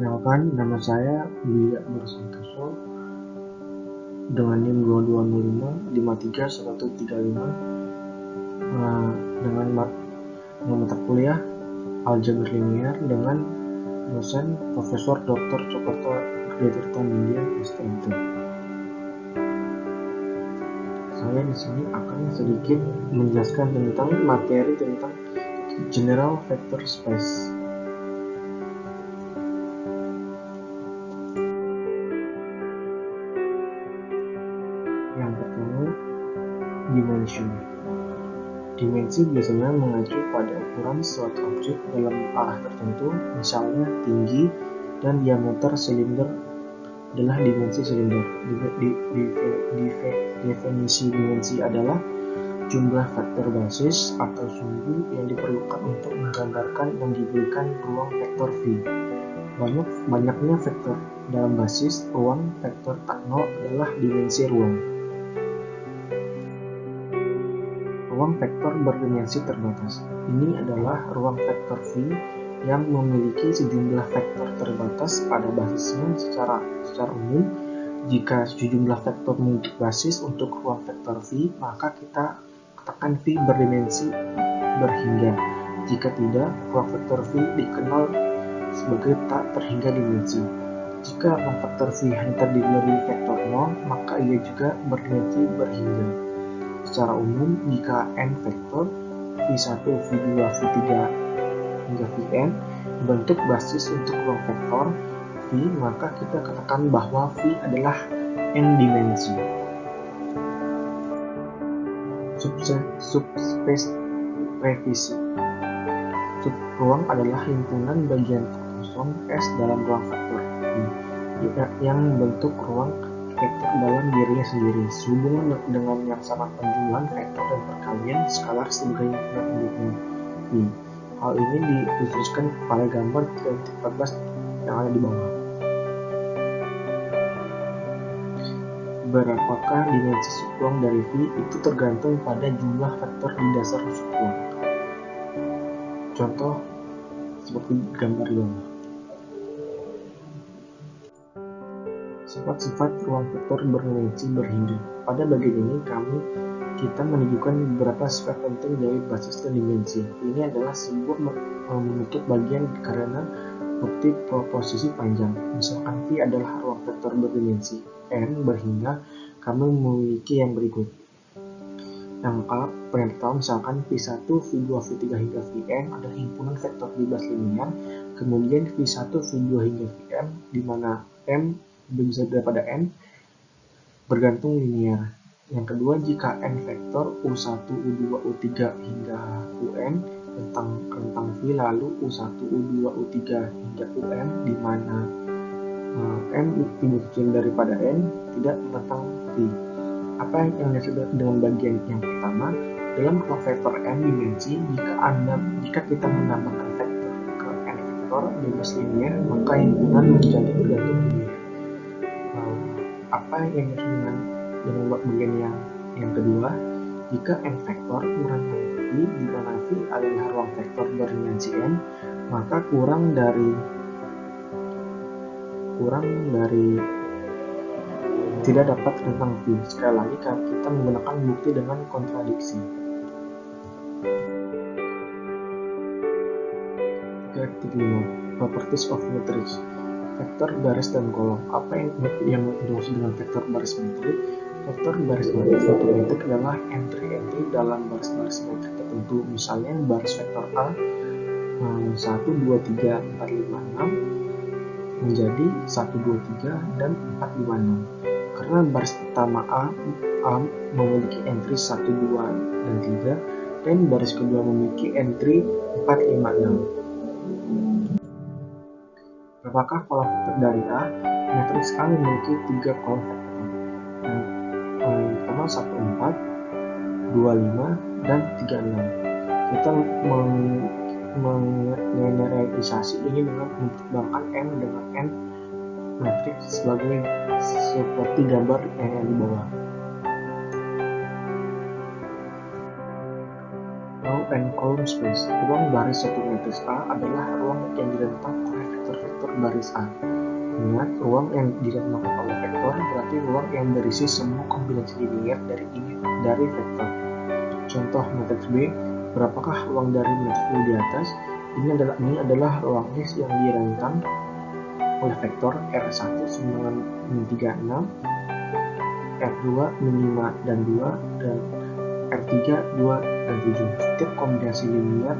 Perkenalkan, nama saya Bia Nursantoso dengan NIM 2205 dengan mata kuliah Aljabar Linear dengan dosen Profesor Dr. Cokerto Gede Nindya STMT. Saya di sini akan sedikit menjelaskan tentang materi tentang General Vector Space. Yang pertama, dimensi. Dimensi biasanya mengacu pada ukuran suatu objek dalam arah tertentu, misalnya tinggi dan diameter silinder adalah dimensi silinder. Definisi dimensi adalah jumlah vektor basis atau sumbu yang diperlukan untuk menggambarkan yang diberikan ruang vektor V. Banyaknya vektor dalam basis ruang vektor tak nol adalah dimensi ruang. Ruang vektor berdimensi terbatas. Ini adalah ruang vektor V yang memiliki sejumlah vektor terbatas pada basisnya secara umum. Jika sejumlah vektor memiliki basis untuk ruang vektor V, maka kita katakan V berdimensi berhingga. Jika tidak, ruang vektor V dikenal sebagai tak terhingga dimensi. Jika ruang vektor V hanya terdiri dari vektor 0, maka ia juga berdimensi berhingga. Secara umum, jika n vektor V1, V2, V3 hingga Vn membentuk basis untuk ruang vektor V, maka kita katakan bahwa V adalah n dimensi. Subspace revisi. Subruang adalah himpunan bagian kosong S dalam ruang vektor V yang membentuk ruang vektor dalam dirinya sendiri. Sehubungan dengan yang sama penjumlahan vektor dan perkalian skalar sebagai pendukung V. Hal ini diilustrasikan pada gambar 14 yang ada di bawah. Berapakah dimensi subruang dari V? Itu tergantung pada jumlah vektor di dasar subruang. Contoh seperti gambar di bawah. Sifat-sifat ruang vektor berdimensi berhingga. Pada bagian ini kita menunjukkan beberapa sifat penting dari basis dan dimensi. Ini adalah sebuah menutup bagian karena bukti proposisi panjang. Misalkan V adalah ruang vektor berdimensi n berhingga, kami memiliki yang berikut. Yang pertama, misalkan V1, V2, V3 hingga Vn adalah himpunan vektor bebas linear. Kemudian V1, V2 hingga Vm, di mana m lebih besar daripada n, bergantung linear. Yang kedua, jika n vektor U1, U2, U3 hingga Un rentang V, lalu U1, U2, U3 hingga Um, di mana m lebih kecil daripada n, tidak rentang V. Apa yang disebut dengan bagian yang pertama? Dalam ruang vektor n dimensi, jika kita menambahkan vektor ke n vektor bebas linear, maka himpunan menjadi bergantung linear. Apa yang disebut dengan bagian yang kedua? Jika n vektor kurang dari V, di mana V adalah ruang vektor berdimensi n, maka kurang dari tidak dapat rentang V. Sekali lagi kita menggunakan bukti dengan kontradiksi. 3.5 Properties of matrix. Vektor baris dan kolom. Apa yang dimaksud dengan vektor baris metrik? Vektor baris metrik adalah entry dalam baris-baris metrik tertentu. Misalnya baris vektor A 1, 2, 3, 4, 5, 6 menjadi 1, 2, 3 dan 4, 5, 6. Karena baris pertama A memiliki entry 1, 2, dan 3, dan baris kedua memiliki entry 4, 5, 6. Berapakah kolom vektor dari A? Matriks A memiliki 3 kolom vektor. Yang pertama 1, 4, 2, 5, dan 3, 6. Kita menggeneralisasi ini dengan mempertimbangkan M dengan N matriks seperti gambar yang ada di bawah. Row and column space. Ruang baris satu matriks A adalah ruang yang direntang oleh vektor-vektor baris A. Ingat, ruang yang direntangkan oleh vektor berarti ruang yang berisi semua kombinasi linier dari vektor. Contoh matriks B, berapakah ruang dari matriks B di atas? Ini adalah ruang S yang direntang oleh vektor R1 sama dengan min 36, R2 min 5 dan 2, dan R3 2 dan 7. Setiap kombinasi linier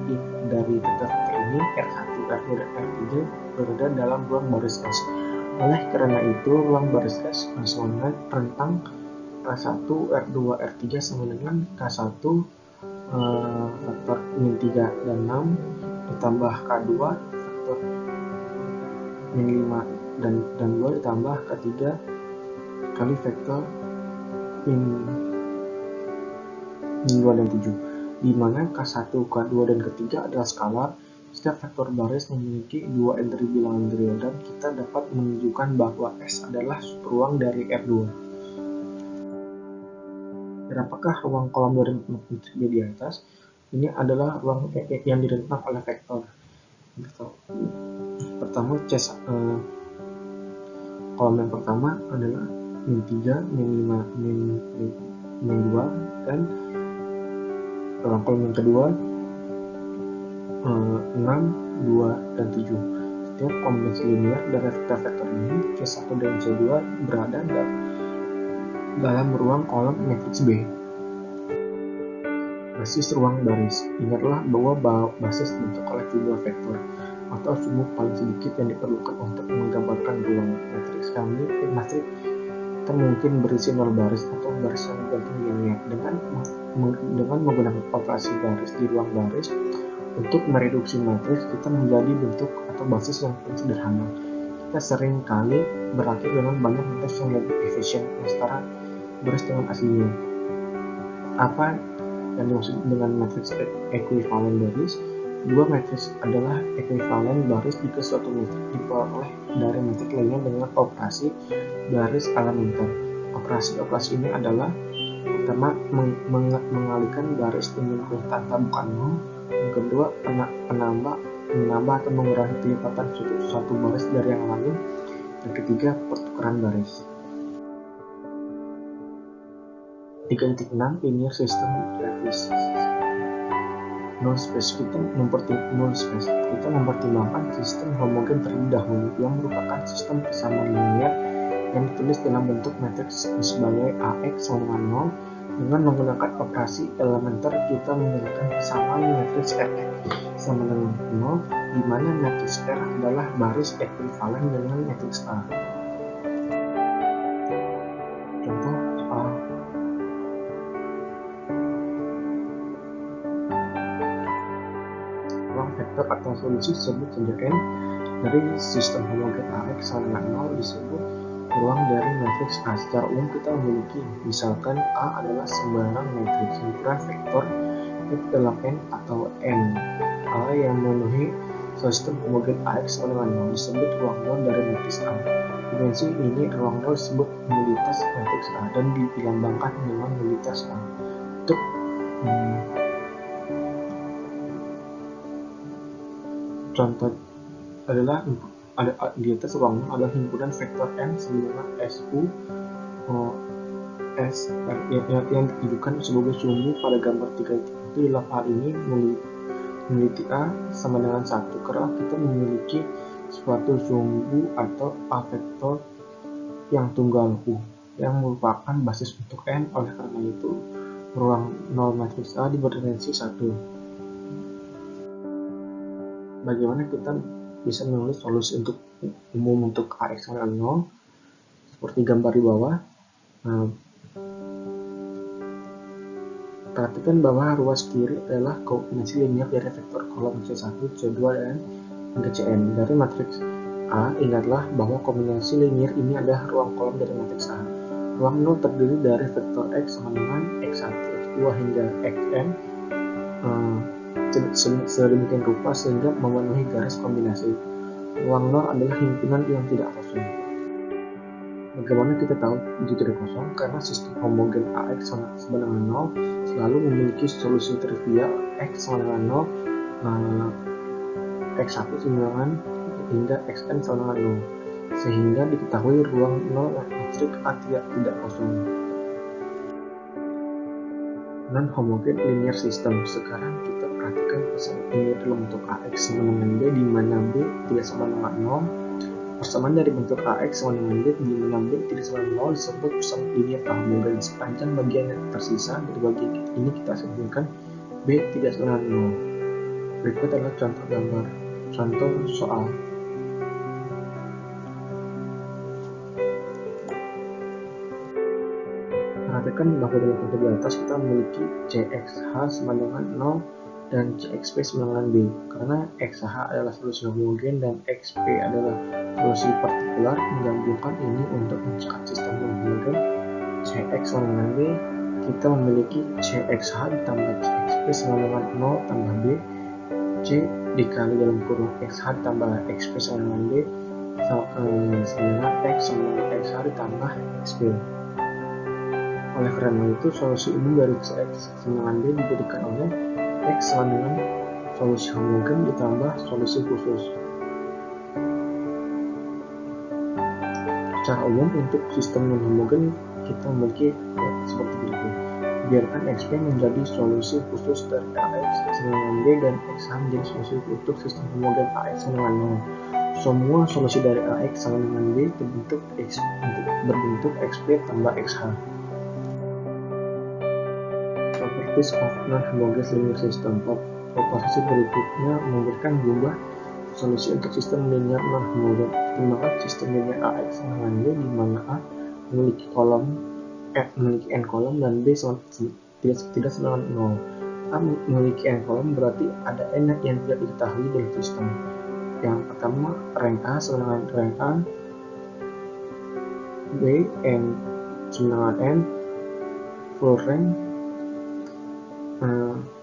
dari vektor-vektor ini R1, R2, dan R3 berada dalam ruang baris S. Oleh karena itu, ruang baris S sama dengan rentang K1, R2, R3 sama dengan K1 faktor min 3 dan 6 ditambah K2 faktor min 5 dan 2 ditambah K3 kali vektor min 2 dan 7, di mana K1, K2, dan K3 adalah skalar. Setiap vektor baris memiliki dua entry bilangan real, dan kita dapat menunjukkan bahwa S adalah subruang dari R2. Berapakah ruang kolom dari matriks B di atas? Ini adalah ruang yang direntang oleh vektor. Pertama, kolom yang pertama adalah min 3, min 5, min 2, dan kolom yang kedua 6, 2, dan 7. Setiap kombinasi linier dari vektor-vektor ini, C1 dan C2 berada dalam ruang kolom matriks B. Basis ruang baris. Ingatlah bahwa basis dibentuk oleh jumlah vektor atau sumbu paling sedikit yang diperlukan untuk menggambarkan ruang. Matriks kita mungkin berisi 0 baris atau baris yang digantung linier. Dengan menggunakan operasi baris di ruang baris untuk mereduksi matriks, kita menjadi bentuk atau basis yang paling sederhana. Kita sering kali berakhir dengan banyak matriks yang lebih efisien yang setara baris dengan aslinya. Apa yang dimaksud dengan matriks ekuivalen baris? Dua matriks adalah ekuivalen baris jika suatu matriks diperoleh dari matriks lainnya dengan operasi baris elementer. Operasi ini adalah pertama, mengalihkan baris dengan perintah bukan 0. Yang kedua, menambah atau mengurangi kelipatan suatu baris dari yang lain. Yang ketiga, pertukaran baris. 3.6 Linear System Revisi. Null space. Kita mempertimbangkan sistem homogen terlebih dahulu, yang merupakan sistem persamaan linear yang ditulis dalam bentuk matriks sebagai AX sama dengan 0. Dengan menggunakan operasi elementer, kita menggunakan persamaan matriks RX sama dengan 0, di mana matriks R adalah baris ekuivalen dengan matriks A. Contoh A. Ruang vektor atau solusi sebut saja N dari sistem homogen AX sama dengan 0 disebut ruang dari matriks A. Secara umum kita memiliki, misalkan A adalah sembarang matriks himpunan vektor F dalam N atau N A yang memenuhi sistem homogen AX sama dengan 0 disebut ruang 0 dari matriks A. Dimensi ini ruang 0 disebut nulitas matriks A dan dilambangkan dengan nulitas A. Untuk contoh adalah di atas ruang 0 adalah himpunan vektor N sama dengan SU S yang ditunjukkan sebagai sumbu pada gambar 3 itu. Dalam hal ini meneliti A sama dengan 1 karena kita memiliki suatu sumbu atau A vektor yang tunggal U yang merupakan basis untuk N. Oleh karena itu, ruang 0 matriks A berdimensi 1. Bagaimana kita bisa menulis solusi untuk umum untuk AX sama dengan 0 seperti gambar di bawah. Perhatikan bahwa ruas kiri adalah kombinasi linear dari vektor kolom C1, C2, dan hingga Cn dari matriks A. Ingatlah bahwa kombinasi linear ini adalah ruang kolom dari matriks A. Ruang 0 terdiri dari vektor X sama dengan X1, X2 hingga Xn sedemikian rupa sehingga memenuhi garis kombinasi. Ruang 0 adalah himpunan yang tidak kosong. Bagaimana kita tahu itu tidak kosong? Karena sistem homogen AX sama dengan 0 selalu memiliki solusi trivial X sama dengan 0, X1 sama dengan hingga Xn sama dengan 0, sehingga diketahui ruang 0 metrik A tidak kosong. Non-homogen linear system. Sekarang kita perhatikan persamaan linear dalam bentuk AX sama dengan B di mana B tidak sama dengan 0. Persamaan dari bentuk AX sama dengan B di mana B tidak sama dengan 0 disebut persamaan linear homogen. Sepanjang bagian yang tersisa dari bagian ini kita simpulkan B tidak sama dengan 0. Berikut adalah contoh gambar, contoh soal. Perhatikan bahwa dalam contoh di atas kita memiliki CXH sama dengan 0 dan CXP sama dengan B. Karena XH adalah solusi homogen dan XP adalah solusi partikular, menggabungkan ini untuk mencatat sistem homogen CX sama dengan B, kita memiliki CXH ditambah CXP sama dengan 0 tambah B, C dikali dalam kurung XH ditambah XP sama dengan B, sama dengan X sama dengan XH ditambah XP. Oleh karena itu, solusi umum dari CX sama dengan B diberikan oleh X sama dengan solusi homogen ditambah solusi khusus. Secara umum, untuk sistem non-homogen kita memiliki seperti berikut. Biarkan XP menjadi solusi khusus dari AX sama dengan B dan XH menjadi solusi untuk sistem homogen AX sama dengan 0. Semua solusi dari AX sama dengan B berbentuk XP tambah XH. Properties of non-homogeneous linear system. Proposisi berikutnya memberikan jumlah solusi untuk sistem linear non-homogen. Pertimbangan sistem linear AX sama dengan B di mana A memiliki n kolom dan B tidak sama dengan 0. A memiliki n kolom berarti ada n yang tidak diketahui dalam sistem. Yang pertama, rank A sama dengan rank A, B n sama dengan n, full rank.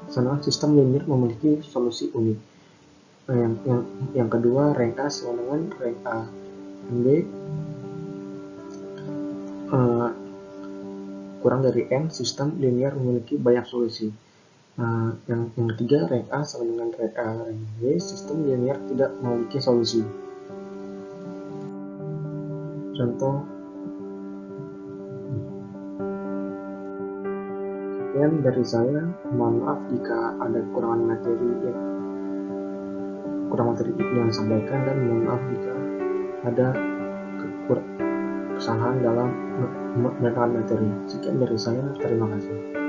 Sedangkan sistem linear memiliki solusi unik. Yang kedua, rank A sama dengan rank A, B kurang dari n, sistem linear memiliki banyak solusi. Yang ketiga, rank A sama dengan rank A, rank B, sistem linear tidak memiliki solusi. Contoh. Sekian dari saya, mohon maaf jika ada kurang materi yang disampaikan, dan mohon maaf jika ada kesalahan dalam menerangkan materi. Sekian dari saya, terima kasih.